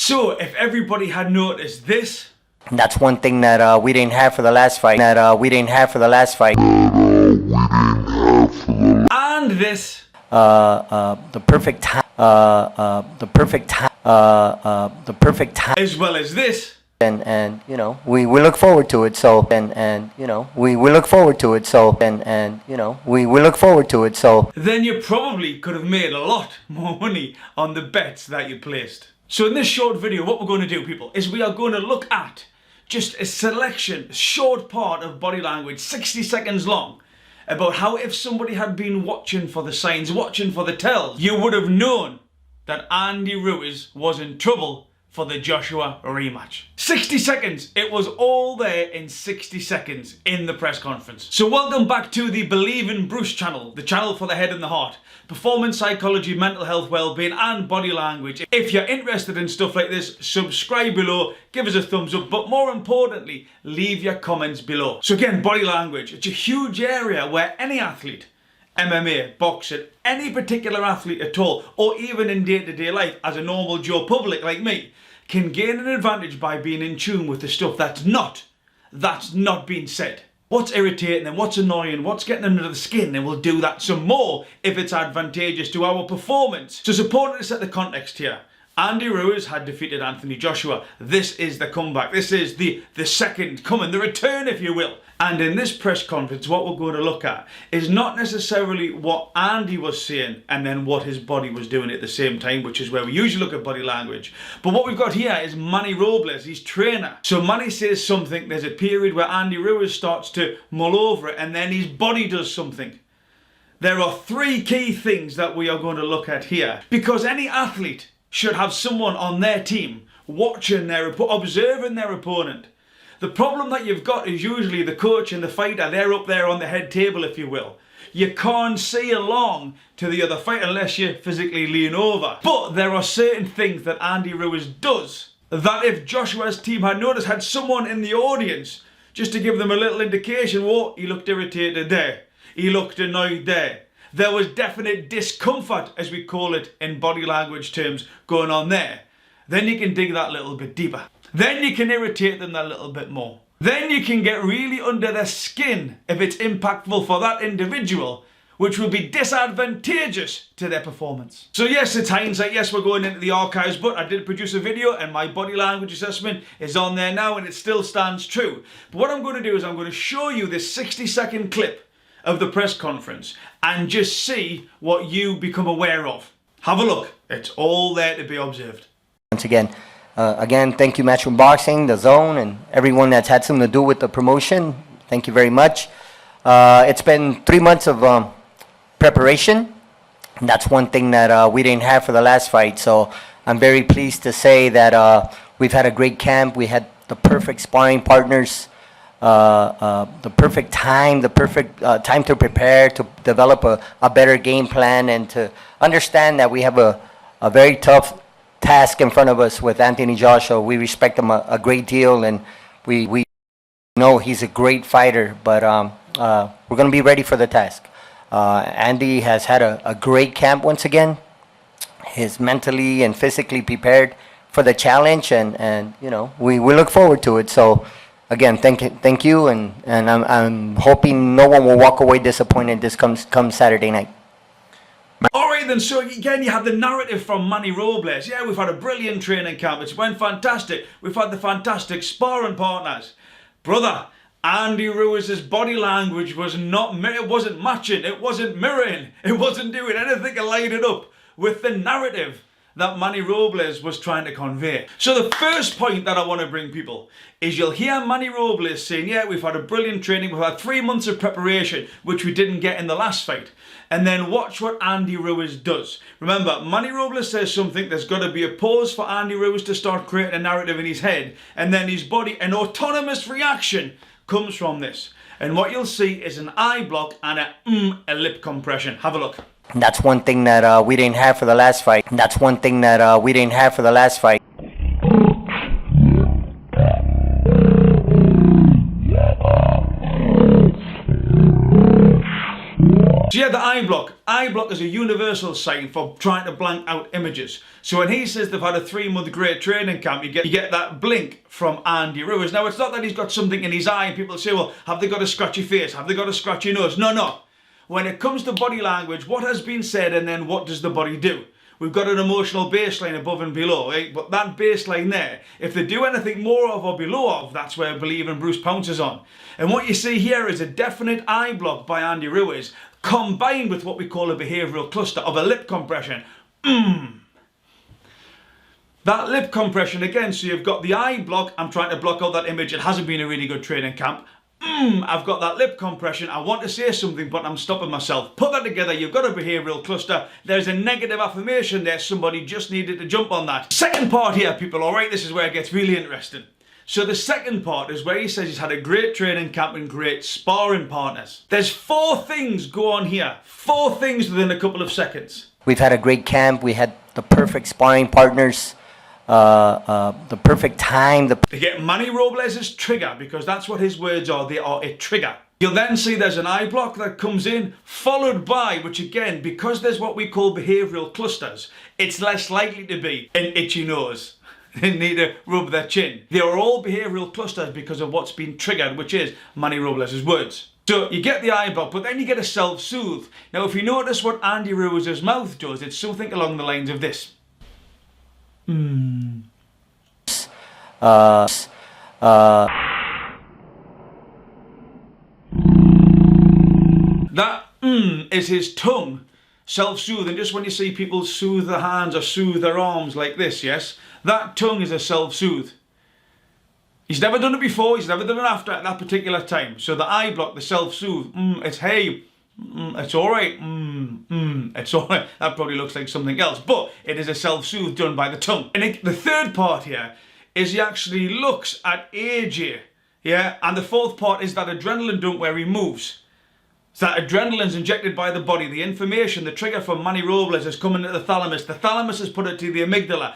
So, if everybody had noticed this, that's one thing that we didn't have for the last fight. And this, the perfect time. as well as this, And you know, we look forward to it. So and you know, we look forward to it. So and you know, we look forward to it. So then you probably could have made a lot more money on the bets that you placed. So in this short video, what we're going to do, people, is we are going to look at just a selection, a short part of body language, 60 seconds long, about how if somebody had been watching for the signs, watching for the tells, you would have known that Andy Ruiz was in trouble for the Joshua rematch. 60 seconds. It was all there in 60 seconds in the press conference. So welcome back to the Believe in Bruce channel, the channel for the head and the heart. Performance psychology, mental health, well-being and body language. If you're interested in stuff like this, subscribe below, give us a thumbs up, but more importantly, leave your comments below. So again, body language. It's a huge area where any athlete, MMA, boxing, any particular athlete at all, or even in day-to-day life as a normal Joe public like me, can gain an advantage by being in tune with the stuff that's not being said. What's irritating them, what's annoying, what's getting under the skin, and we'll do that some more if it's advantageous to our performance. So supporting to set the context here, Andy Ruiz had defeated Anthony Joshua. This is the comeback. This is the second coming, the return, if you will. And in this press conference, what we're going to look at is not necessarily what Andy was saying and then what his body was doing at the same time, which is where we usually look at body language. But what we've got here is Manny Robles, his trainer. So Manny says something, there's a period where Andy Ruiz starts to mull over it, and then his body does something. There are three key things that we are going to look at here, because any athlete should have someone on their team watching observing their opponent. The problem that you've got is usually the coach and the fighter, they're up there on the head table, if you will. You can't see along to the other fighter unless you physically lean over. But there are certain things that Andy Ruiz does that if Joshua's team had noticed, had someone in the audience, just to give them a little indication, whoa, he looked irritated there, he looked annoyed there. There was definite discomfort, as we call it in body language terms, going on there. Then you can dig that little bit deeper. Then you can irritate them that little bit more. Then you can get really under their skin if it's impactful for that individual, which will be disadvantageous to their performance. So yes, it's hindsight. Yes, we're going into the archives, but I did produce a video and my body language assessment is on there now and it still stands true. But what I'm going to do is I'm going to show you this 60-second clip of the press conference and just see what you become aware of. Have a look. It's all there to be observed. once again, thank you Matchroom Boxing, DAZN, and everyone that's had something to do with the promotion. Thank you very much. It's been 3 months of preparation. That's one thing that we didn't have for the last fight. So I'm very pleased to say that we've had a great camp. We had the perfect sparring partners. The perfect time to prepare, to develop a better game plan, and to understand that we have a very tough task in front of us with Anthony Joshua. We respect him a great deal, and we know he's a great fighter, but we're going to be ready for the task. Andy has had a great camp once again. He's mentally and physically prepared for the challenge, and you know, we look forward to it. So again, thank you, and I'm hoping no one will walk away disappointed this comes Saturday night. Alright then, so again you have the narrative from Manny Robles. Yeah, we've had a brilliant training camp, it's went fantastic. We've had the fantastic sparring partners. Brother, Andy Ruiz's body language was it wasn't matching, it wasn't mirroring, it wasn't doing anything to line it up with the narrative that Manny Robles was trying to convey. So the first point that I want to bring people is you'll hear Manny Robles saying, yeah, we've had a brilliant training, we've had 3 months of preparation, which we didn't get in the last fight. And then watch what Andy Ruiz does. Remember, Manny Robles says something, there's got to be a pause for Andy Ruiz to start creating a narrative in his head, and then his body, an autonomous reaction comes from this. And what you'll see is an eye block and a lip compression. Have a look. That's one thing that we didn't have for the last fight. That's one thing that we didn't have for the last fight. So yeah, the eye block. Eye block is a universal sign for trying to blank out images. So when he says they've had a 3-month great training camp, you get that blink from Andy Ruiz. Now, it's not that he's got something in his eye and people say, well, have they got a scratchy face? Have they got a scratchy nose? No, no. When it comes to body language, what has been said and then what does the body do? We've got an emotional baseline above and below, right? But that baseline there, if they do anything more of or below of, that's where Believe in Bruce pounces on. And what you see here is a definite eye block by Andy Ruiz, combined with what we call a behavioural cluster of a lip compression. That lip compression again, so you've got the eye block, I'm trying to block out that image, it hasn't been a really good training camp. I've got that lip compression, I want to say something but I'm stopping myself. Put that together, you've got a behavioural cluster, there's a negative affirmation there, somebody just needed to jump on that. Second part here people, alright, this is where it gets really interesting. So the second part is where he says he's had a great training camp and great sparring partners. There's 4 things go on here, 4 things within a couple of seconds. We've had a great camp, we had the perfect sparring partners, the perfect time. To get Manny Robles' trigger, because that's what his words are, they are a trigger. You'll then see there's an eye block that comes in, followed by, which again, because there's what we call behavioural clusters, it's less likely to be an itchy nose. They need to rub their chin. They are all behavioural clusters because of what's been triggered, which is Manny Robles' words. So you get the eye block, but then you get a self-soothe. Now if you notice what Andy Ruiz's mouth does, it's something along the lines of this. That is his tongue self-soothing. Just when you see people soothe their hands or soothe their arms like this, yes, that tongue is a self-soothe. He's never done it before, he's never done it after at that particular time. So the eye block, the self-soothe, it's hey, it's alright, it's alright. That probably looks like something else, but it is a self-soothe done by the tongue. And the third part here is he actually looks at AJ, yeah, and the fourth part is that adrenaline dump where he moves. So that adrenaline's injected by the body, the information, the trigger from Manny Robles is coming to the thalamus has put it to the amygdala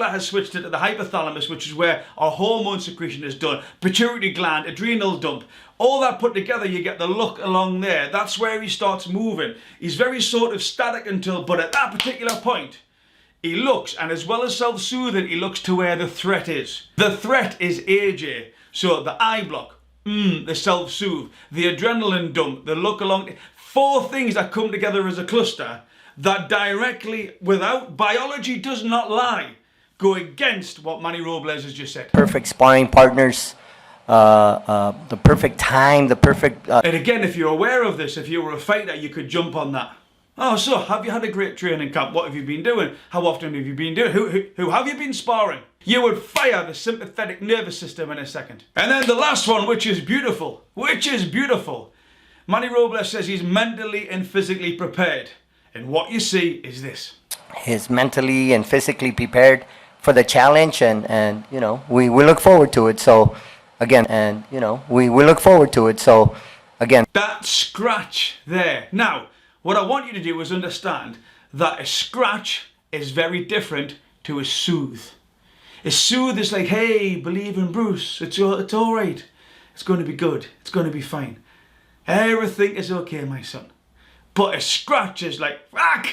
has switched it to the hypothalamus, which is where our hormone secretion is done, pituitary gland, adrenal dump, all that put together you get the look along there, that's where he starts moving. He's very sort of static but at that particular point, he looks, and as well as self-soothing, he looks to where the threat is. The threat is AJ, so the eye block, the self-soothe, the adrenaline dump, the look along, 4 things that come together as a cluster that directly, without biology does not lie, go against what Manny Robles has just said. Perfect sparring partners, the perfect time, the perfect... And again, if you're aware of this, if you were a fighter, you could jump on that. Oh, so have you had a great training camp? What have you been doing? How often have you been doing? Who have you been sparring? You would fire the sympathetic nervous system in a second. And then the last one, which is beautiful. Manny Robles says he's mentally and physically prepared. And what you see is this. He's mentally and physically prepared for the challenge, and you know, we look forward to it. So again, we look forward to it. So again. That scratch there. Now, what I want you to do is understand that a scratch is very different to a soothe. A soothe is like, hey, believe in Bruce, it's all right. It's going to be good, it's going to be fine. Everything is okay, my son. But a scratch is like, fuck,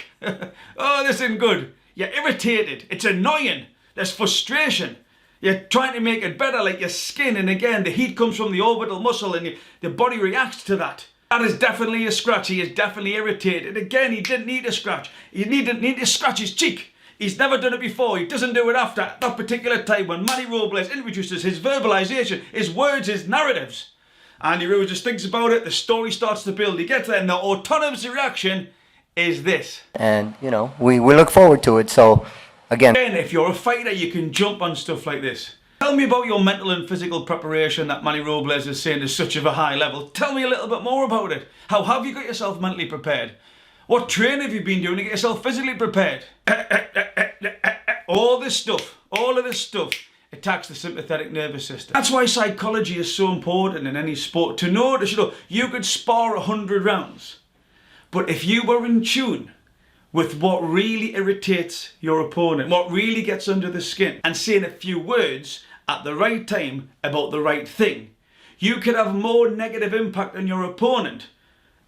oh, this isn't good. You're irritated, it's annoying, there's frustration. You're trying to make it better, like your skin, and again, the heat comes from the orbital muscle and the body reacts to that. That is definitely a scratch. He is definitely irritated. Again, he didn't need a scratch. He didn't need to scratch his cheek. He's never done it before. He doesn't do it after. At that particular time when Manny Robles introduces his verbalization, his words, his narratives. Andy Ruiz just thinks about it. The story starts to build. He gets there, and the autonomous reaction is this. And, you know, we look forward to it. So, again, if you're a fighter, you can jump on stuff like this. Tell me about your mental and physical preparation that Manny Robles is saying is such of a high level. Tell me a little bit more about it. How have you got yourself mentally prepared? What training have you been doing to get yourself physically prepared? All of this stuff attacks the sympathetic nervous system. That's why psychology is so important in any sport. To notice, you could spar 100 rounds, but if you were in tune with what really irritates your opponent, what really gets under the skin, and saying a few words at the right time about the right thing, you could have more negative impact on your opponent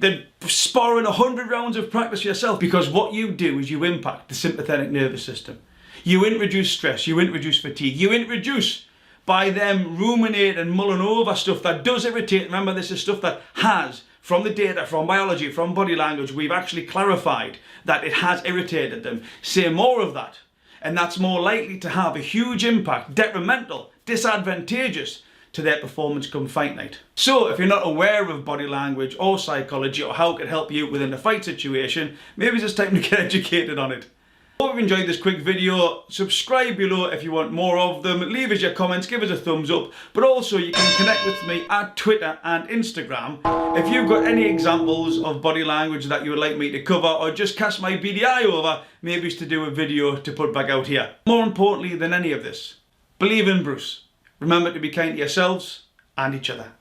than sparring 100 rounds of practice yourself, because what you do is you impact the sympathetic nervous system. You introduce stress, you introduce fatigue, you introduce, by them ruminating and mulling over stuff that does irritate. Remember, this is stuff that has, from the data, from biology, from body language, we've actually clarified that it has irritated them. Say more of that, and that's more likely to have a huge impact, detrimental, disadvantageous to their performance come fight night. So if you're not aware of body language or psychology or how it can help you within a fight situation, maybe it's just time to get educated on it. Hope you've enjoyed this quick video. Subscribe below if you want more of them. Leave us your comments, give us a thumbs up, but also you can connect with me at Twitter and Instagram. If you've got any examples of body language that you would like me to cover, or just cast my BDI over, maybe it's to do a video to put back out here. More importantly than any of this, believe in Bruce. Remember to be kind to yourselves and each other.